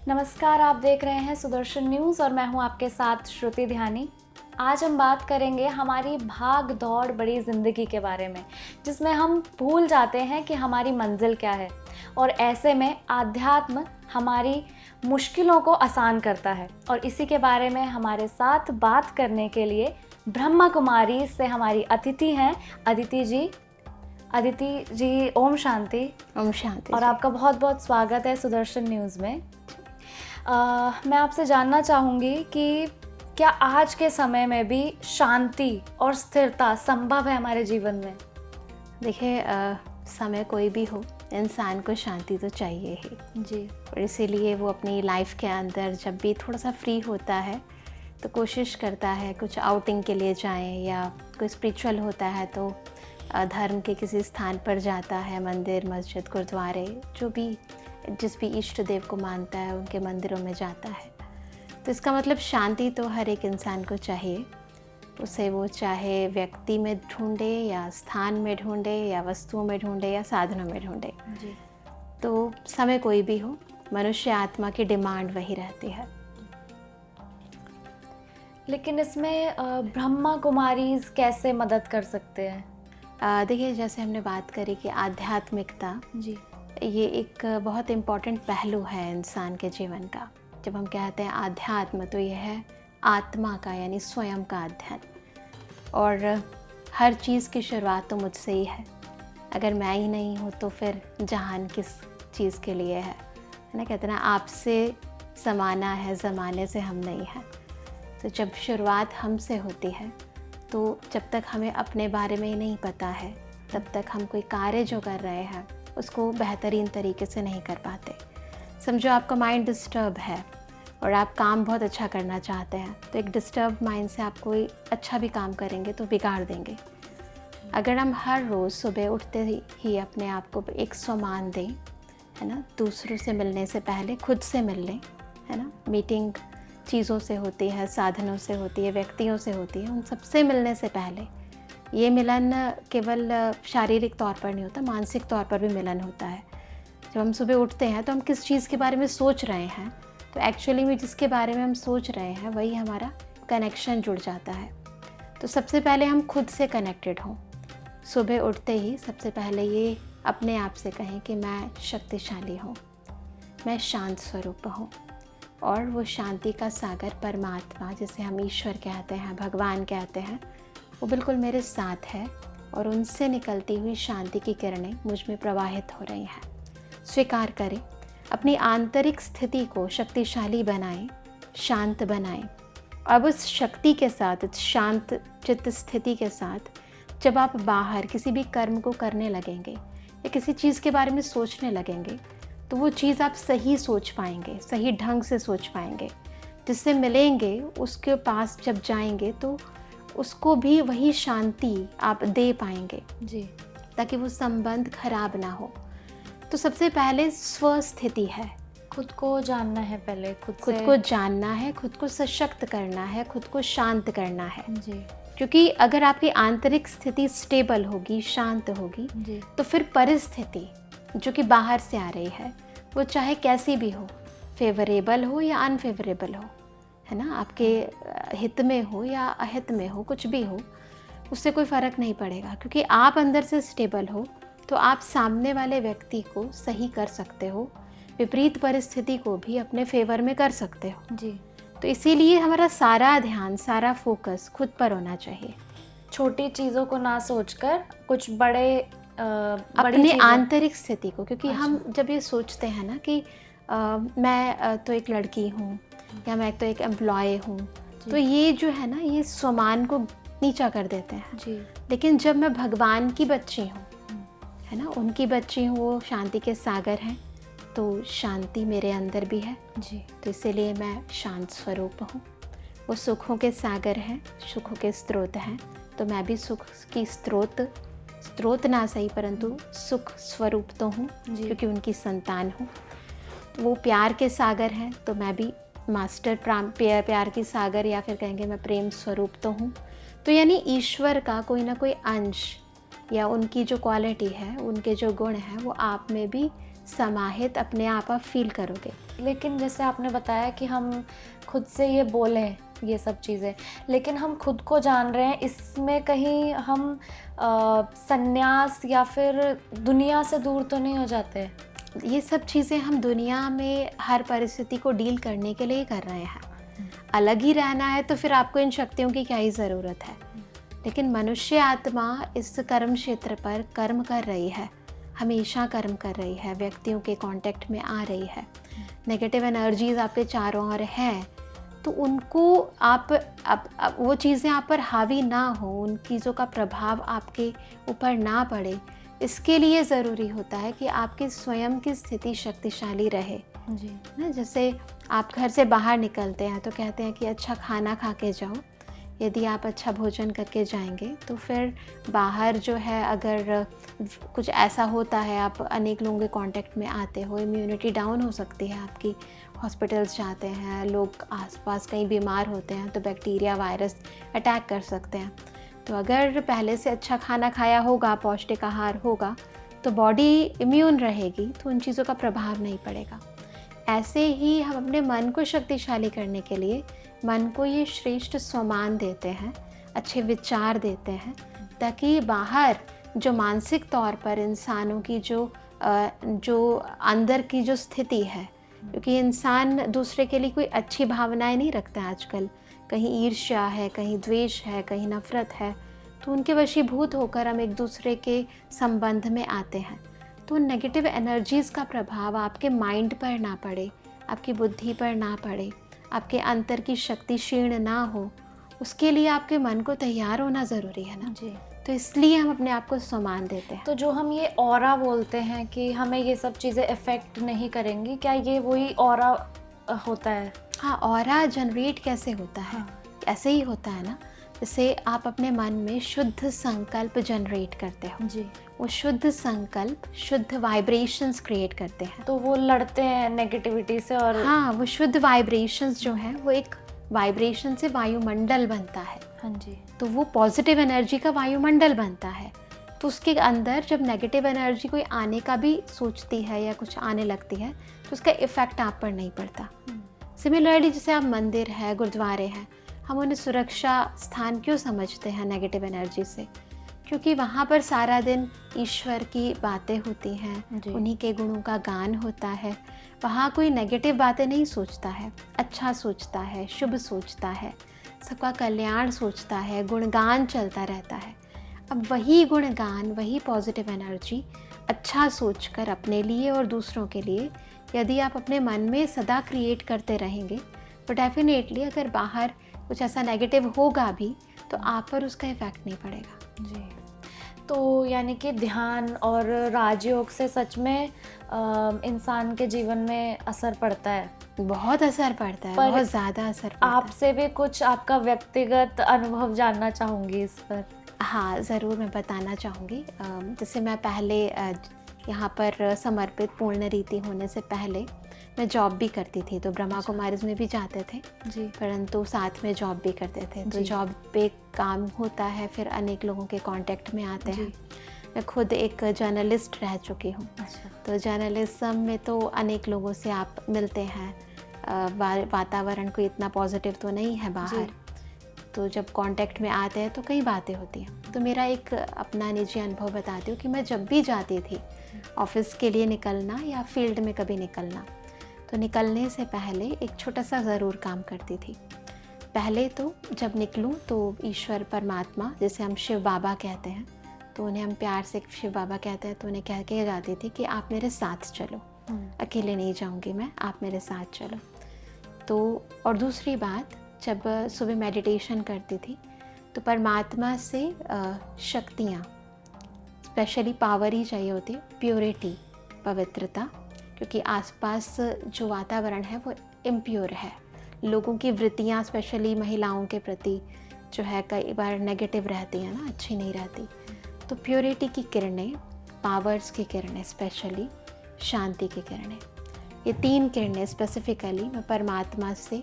नमस्कार, आप देख रहे हैं सुदर्शन न्यूज़ और मैं हूं आपके साथ श्रुति ध्यानी। आज हम बात करेंगे हमारी भाग दौड़ बड़ी ज़िंदगी के बारे में, जिसमें हम भूल जाते हैं कि हमारी मंजिल क्या है। और ऐसे में आध्यात्म हमारी मुश्किलों को आसान करता है। और इसी के बारे में हमारे साथ बात करने के लिए ब्रह्मा कुमारी से हमारी अतिथि हैं अदिति जी। ओम शांति। ओम शांति। और आपका बहुत बहुत स्वागत है सुदर्शन न्यूज़ में। मैं आपसे जानना चाहूँगी कि क्या आज के समय में भी शांति और स्थिरता संभव है हमारे जीवन में? देखिए, समय कोई भी हो, इंसान को शांति तो चाहिए ही जी। और इसीलिए वो अपनी लाइफ के अंदर जब भी थोड़ा सा फ्री होता है तो कोशिश करता है कुछ आउटिंग के लिए जाएं, या कोई स्पिरिचुअल होता है तो धर्म के किसी स्थान पर जाता है, मंदिर, मस्जिद, गुरुद्वारे, जो भी जिस भी इष्ट देव को मानता है उनके मंदिरों में जाता है। तो इसका मतलब शांति तो हर एक इंसान को चाहिए, उसे वो चाहे व्यक्ति में ढूंढे या स्थान में ढूंढे या वस्तुओं में ढूंढे या साधनों में ढूंढे। जी। तो समय कोई भी हो, मनुष्य आत्मा की डिमांड वही रहती है। लेकिन इसमें ब्रह्मा कुमारीज कैसे मदद कर सकते हैं? देखिए, जैसे हमने बात करी कि आध्यात्मिकता जी। ये एक बहुत इम्पॉर्टेंट पहलू है इंसान के जीवन का। जब हम कहते हैं आध्यात्म तो यह है आत्मा का, यानी स्वयं का अध्ययन। और हर चीज़ की शुरुआत तो मुझसे ही है। अगर मैं ही नहीं हूँ तो फिर जहान किस चीज़ के लिए है ना? कहते हैं ना, आपसे समाना है, ज़माने से हम नहीं हैं। तो जब शुरुआत हमसे होती है तो जब तक हमें अपने बारे में ही नहीं पता है तब तक हम कोई कार्य जो कर रहे हैं उसको बेहतरीन तरीके से नहीं कर पाते। समझो आपका माइंड डिस्टर्ब है और आप काम बहुत अच्छा करना चाहते हैं, तो एक डिस्टर्ब माइंड से आप कोई अच्छा भी काम करेंगे तो बिगाड़ देंगे। अगर हम हर रोज़ सुबह उठते ही अपने आप को एक सम्मान दें, है ना, दूसरों से मिलने से पहले खुद से मिल लें, है ना। मीटिंग चीज़ों से होती है, साधनों से होती है, व्यक्तियों से होती है, उन सबसे मिलने से पहले ये मिलन केवल शारीरिक तौर पर नहीं होता, मानसिक तौर पर भी मिलन होता है। जब हम सुबह उठते हैं तो हम किस चीज़ के बारे में सोच रहे हैं, तो एक्चुअली में जिसके बारे में हम सोच रहे हैं वही हमारा कनेक्शन जुड़ जाता है। तो सबसे पहले हम खुद से कनेक्टेड हों। सुबह उठते ही सबसे पहले ये अपने आप से कहें कि मैं शक्तिशाली हूँ, मैं शांत स्वरूप हूँ, और वो शांति का सागर परमात्मा, जिसे हम ईश्वर कहते हैं, भगवान कहते हैं, वो बिल्कुल मेरे साथ है और उनसे निकलती हुई शांति की किरणें मुझ में प्रवाहित हो रही हैं। स्वीकार करें, अपनी आंतरिक स्थिति को शक्तिशाली बनाएं, शांत बनाएं। अब उस शक्ति के साथ, इस शांत चित्त स्थिति के साथ जब आप बाहर किसी भी कर्म को करने लगेंगे या किसी चीज़ के बारे में सोचने लगेंगे तो वो चीज़ आप सही सोच पाएंगे, सही ढंग से सोच पाएंगे। जिससे मिलेंगे उसके पास जब जाएंगे तो उसको भी वही शांति आप दे पाएंगे। जी। ताकि वो संबंध खराब ना हो। तो सबसे पहले स्वस्थिति है, खुद को जानना है, पहले खुद को जानना है, खुद को सशक्त करना है, खुद को शांत करना है। जी। क्योंकि अगर आपकी आंतरिक स्थिति स्टेबल होगी, शांत होगी, जी। तो फिर परिस्थिति जो कि बाहर से आ रही है वो चाहे कैसी भी हो, फेवरेबल हो या अनफेवरेबल हो, है ना, आपके हित में हो या अहित में हो, कुछ भी हो, उससे कोई फ़र्क नहीं पड़ेगा। क्योंकि आप अंदर से स्टेबल हो तो आप सामने वाले व्यक्ति को सही कर सकते हो, विपरीत परिस्थिति को भी अपने फेवर में कर सकते हो। जी। तो इसीलिए हमारा सारा ध्यान, सारा फोकस खुद पर होना चाहिए। छोटी चीज़ों को ना सोचकर कुछ बड़ी अपने आंतरिक स्थिति को। क्योंकि अच्छा। हम जब ये सोचते हैं ना कि मैं तो एक लड़की हूँ या मैं तो एक एम्प्लॉय हूँ, तो ये जो है ना, ये स्वमान को नीचा कर देते हैं। जी। लेकिन जब मैं भगवान की बच्ची हूँ, है ना, उनकी बच्ची हूँ, वो शांति के सागर हैं, तो शांति मेरे अंदर भी है। जी। तो इसीलिए मैं शांत स्वरूप हूँ। वो सुखों के सागर हैं, सुखों के स्रोत हैं, तो मैं भी सुख की स्रोत ना सही परंतु सुख स्वरूप तो हूँ, क्योंकि उनकी संतान हूँ। तो वो प्यार के सागर हैं, तो मैं भी मास्टर प्यार की सागर, या फिर कहेंगे मैं प्रेम स्वरूप तो हूँ। तो यानी ईश्वर का कोई ना कोई अंश या उनकी जो क्वालिटी है, उनके जो गुण हैं, वो आप में भी समाहित अपने आप फील करोगे। लेकिन जैसे आपने बताया कि हम खुद से ये बोलें ये सब चीज़ें, लेकिन हम खुद को जान रहे हैं, इसमें कहीं हम संन्यास या फिर दुनिया से दूर तो नहीं हो जाते? ये सब चीज़ें हम दुनिया में हर परिस्थिति को डील करने के लिए कर रहे हैं। अलग ही रहना है तो फिर आपको इन शक्तियों की क्या ही ज़रूरत है। लेकिन मनुष्य आत्मा इस कर्म क्षेत्र पर कर्म कर रही है, हमेशा कर्म कर रही है, व्यक्तियों के कांटेक्ट में आ रही है। नेगेटिव एनर्जीज आपके चारों ओर हैं, तो उनको आप वो चीज़ें आप पर हावी ना हो, उन चीज़ों का प्रभाव आपके ऊपर ना पड़े, इसके लिए ज़रूरी होता है कि आपकी स्वयं की स्थिति शक्तिशाली रहे। जी। ना, जैसे आप घर से बाहर निकलते हैं तो कहते हैं कि अच्छा खाना खा के जाओ। यदि आप अच्छा भोजन करके जाएंगे तो फिर बाहर जो है, अगर कुछ ऐसा होता है, आप अनेक लोगों के कांटेक्ट में आते हो, इम्यूनिटी डाउन हो सकती है आपकी। हॉस्पिटल्स जाते हैं लोग, आसपास कहीं बीमार होते हैं तो बैक्टीरिया वायरस अटैक कर सकते हैं। तो अगर पहले से अच्छा खाना खाया होगा, पौष्टिक आहार होगा, तो बॉडी इम्यून रहेगी, तो उन चीज़ों का प्रभाव नहीं पड़ेगा। ऐसे ही हम अपने मन को शक्तिशाली करने के लिए मन को ये श्रेष्ठ स्वमान देते हैं, अच्छे विचार देते हैं, ताकि बाहर जो मानसिक तौर पर इंसानों की जो अंदर की जो स्थिति है, क्योंकि इंसान दूसरे के लिए कोई अच्छी भावनाएं नहीं रखता है आजकल। कहीं ईर्ष्या है, कहीं द्वेष है, कहीं नफरत है, तो उनके वशीभूत होकर हम एक दूसरे के संबंध में आते हैं। तो नेगेटिव एनर्जीज़ का प्रभाव आपके माइंड पर ना पड़े, आपकी बुद्धि पर ना पड़े, आपके अंतर की शक्ति क्षीण ना हो, उसके लिए आपके मन को तैयार होना ज़रूरी है ना। जी। तो इसलिए हम अपने आप को सम्मान देते हैं। तो जो हम ये ऑरा बोलते हैं कि हमें ये सब चीज़ें इफ़ेक्ट नहीं करेंगी, क्या ये वही ऑरा होता है? हाँ, ऑरा जनरेट कैसे होता है? हाँ। ऐसे ही होता है ना, जैसे आप अपने मन में शुद्ध संकल्प जनरेट करते हो। जी। वो शुद्ध संकल्प शुद्ध वाइब्रेशंस क्रिएट करते हैं। तो वो लड़ते हैं नेगेटिविटी से और हाँ, वो शुद्ध वाइब्रेशंस जो हैं, वो एक वाइब्रेशन से वायुमंडल बनता है। हाँ जी। तो वो पॉजिटिव एनर्जी का वायुमंडल बनता है। तो उसके अंदर जब नेगेटिव एनर्जी कोई आने का भी सोचती है या कुछ आने लगती है, तो उसका इफ़ेक्ट आप पर नहीं पड़ता। सिमिलरली जैसे आप मंदिर है, गुरुद्वारे हैं, हम उन्हें सुरक्षा स्थान क्यों समझते हैं नेगेटिव एनर्जी से? क्योंकि वहाँ पर सारा दिन ईश्वर की बातें होती हैं, जी। उन्हीं के गुणों का गान होता है। वहाँ कोई नेगेटिव बातें नहीं सोचता है, अच्छा सोचता है, शुभ सोचता है, सबका कल्याण सोचता है, गुणगान चलता रहता है। अब वही गुणगान, वही पॉजिटिव एनर्जी अच्छा सोचकर अपने लिए और दूसरों के लिए यदि आप अपने मन में सदा क्रिएट करते रहेंगे, तो डेफिनेटली अगर बाहर कुछ ऐसा नेगेटिव होगा भी तो आप पर उसका इफ़ेक्ट नहीं पड़ेगा। जी। तो यानी कि ध्यान और राजयोग से सच में इंसान के जीवन में असर पड़ता है। बहुत असर पड़ता है, पर बहुत ज़्यादा असर पड़ता है। आपसे भी कुछ आपका व्यक्तिगत अनुभव जानना चाहूँगी इस पर। हाँ, ज़रूर मैं बताना चाहूँगी। जैसे मैं पहले यहाँ पर समर्पित पूर्ण रीति होने से पहले मैं जॉब भी करती थी, तो ब्रह्मा कुमारीज़ में भी जाते थे, जी। परंतु साथ में जॉब भी करते थे। तो जी। जॉब पे काम होता है, फिर अनेक लोगों के कांटेक्ट में आते हैं। मैं खुद एक जर्नलिस्ट रह चुकी हूँ। अच्छा। तो जर्नलिज्म में तो अनेक लोगों से आप मिलते हैं। वातावरण कोई इतना पॉजिटिव तो नहीं है बाहर, तो जब कांटेक्ट में आते हैं तो कई बातें होती हैं। तो मेरा एक अपना निजी अनुभव बताती हूँ कि मैं जब भी जाती थी ऑफिस के लिए निकलना या फील्ड में कभी निकलना, तो निकलने से पहले एक छोटा सा ज़रूर काम करती थी। पहले तो जब निकलूँ तो ईश्वर परमात्मा, जैसे हम शिव बाबा कहते हैं, तो उन्हें हम प्यार से शिव बाबा कहते हैं, तो उन्हें कह के जाती थी कि आप मेरे साथ चलो, अकेले नहीं जाऊंगी मैं, आप मेरे साथ चलो। तो और दूसरी बात, जब सुबह मेडिटेशन करती थी तो परमात्मा से शक्तियाँ, स्पेशली पावर ही चाहिए होती है, प्योरिटी, पवित्रता, क्योंकि आसपास जो वातावरण है वो इम्प्योर है। लोगों की वृत्तियाँ, स्पेशली महिलाओं के प्रति जो है कई बार नेगेटिव रहती हैं ना, अच्छी नहीं रहती। तो प्योरिटी की किरणें, पावर्स की किरणें, स्पेशली शांति की किरणें, ये 3 किरणें स्पेसिफिकली मैं परमात्मा से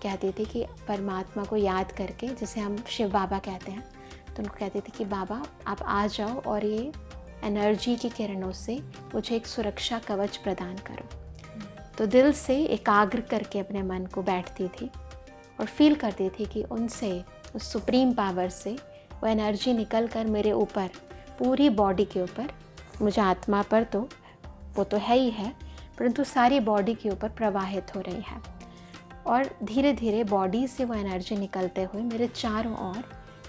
कहती थी कि परमात्मा को याद करके, जैसे हम शिव बाबा कहते हैं, तो उनको कहती थी कि बाबा आप आ जाओ और ये एनर्जी की किरणों से मुझे एक सुरक्षा कवच प्रदान करो। तो दिल से एकाग्र करके अपने मन को बैठती थी और फील करती थी कि उनसे, उस सुप्रीम पावर से वो एनर्जी निकल कर मेरे ऊपर, पूरी बॉडी के ऊपर, मुझे आत्मा पर तो वो तो है ही है, परंतु सारी बॉडी के ऊपर प्रवाहित हो रही है। और धीरे धीरे बॉडी से वो एनर्जी निकलते हुए मेरे चारों ओर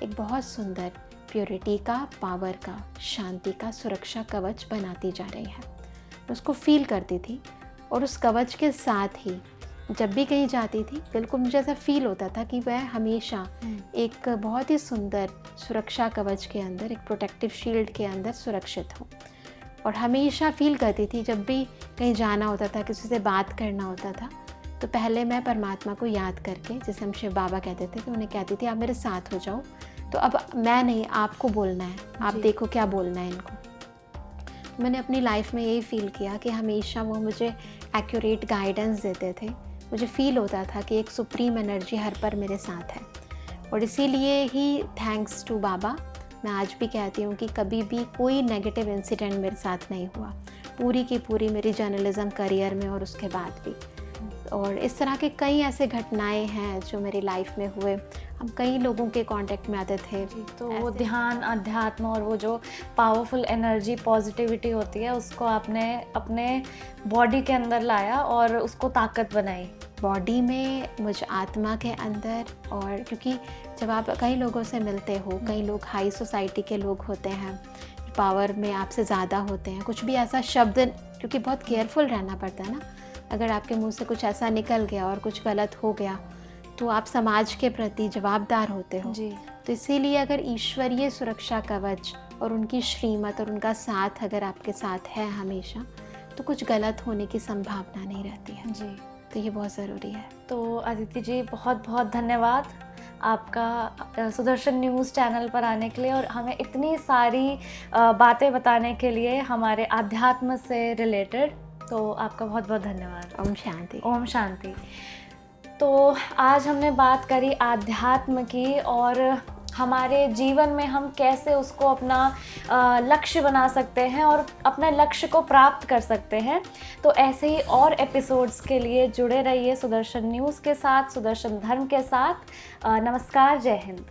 एक बहुत सुंदर प्योरिटी का, पावर का, शांति का सुरक्षा कवच बनाती जा रही है। मैं उसको फील करती थी और उस कवच के साथ ही जब भी कहीं जाती थी बिल्कुल मुझे ऐसा फील होता था कि वह हमेशा एक बहुत ही सुंदर सुरक्षा कवच के अंदर, एक प्रोटेक्टिव शील्ड के अंदर सुरक्षित हूँ। और हमेशा फील करती थी जब भी कहीं जाना होता था, किसी से बात करना होता था, तो पहले मैं परमात्मा को याद करके, जैसे हम शिव बाबा कहते थे, तो उन्हें कहती थी आप मेरे साथ हो जाओ, तो अब मैं नहीं, आपको बोलना है, आप देखो क्या बोलना है इनको। मैंने अपनी लाइफ में यही फील किया कि हमेशा वो मुझे एक्यूरेट गाइडेंस देते थे। मुझे फील होता था कि एक सुप्रीम एनर्जी हर पर मेरे साथ है। और इसीलिए ही थैंक्स टू बाबा मैं आज भी कहती हूँ कि कभी भी कोई नेगेटिव इंसिडेंट मेरे साथ नहीं हुआ, पूरी की पूरी मेरी जर्नलिज़्म करियर में और उसके बाद भी। और इस तरह के कई ऐसे घटनाएं हैं जो मेरी लाइफ में हुए। हम कई लोगों के कांटेक्ट में आते थे। तो वो ध्यान, अध्यात्म और वो जो पावरफुल एनर्जी, पॉजिटिविटी होती है, उसको आपने अपने बॉडी के अंदर लाया और उसको ताकत बनाई। बॉडी में, मुझ आत्मा के अंदर। और क्योंकि जब आप कई लोगों से मिलते हो, कई लोग हाई सोसाइटी के लोग होते हैं, पावर में आपसे ज़्यादा होते हैं, कुछ भी ऐसा शब्द, क्योंकि बहुत केयरफुल रहना पड़ता है ना, अगर आपके मुंह से कुछ ऐसा निकल गया और कुछ गलत हो गया तो आप समाज के प्रति जवाबदार होते हो जी। तो इसीलिए अगर ईश्वरीय सुरक्षा कवच और उनकी श्रीमत और उनका साथ अगर आपके साथ है हमेशा, तो कुछ गलत होने की संभावना नहीं रहती है जी। तो ये बहुत ज़रूरी है। तो अदिति जी, बहुत बहुत धन्यवाद आपका सुदर्शन न्यूज़ चैनल पर आने के लिए और हमें इतनी सारी बातें बताने के लिए हमारे आध्यात्म से रिलेटेड। तो आपका बहुत बहुत धन्यवाद। ओम शांति। ओम शांति। तो आज हमने बात करी आध्यात्म की और हमारे जीवन में हम कैसे उसको अपना लक्ष्य बना सकते हैं और अपने लक्ष्य को प्राप्त कर सकते हैं। तो ऐसे ही और एपिसोड्स के लिए जुड़े रहिए सुदर्शन न्यूज़ के साथ, सुदर्शन धर्म के साथ। नमस्कार, जय हिंद।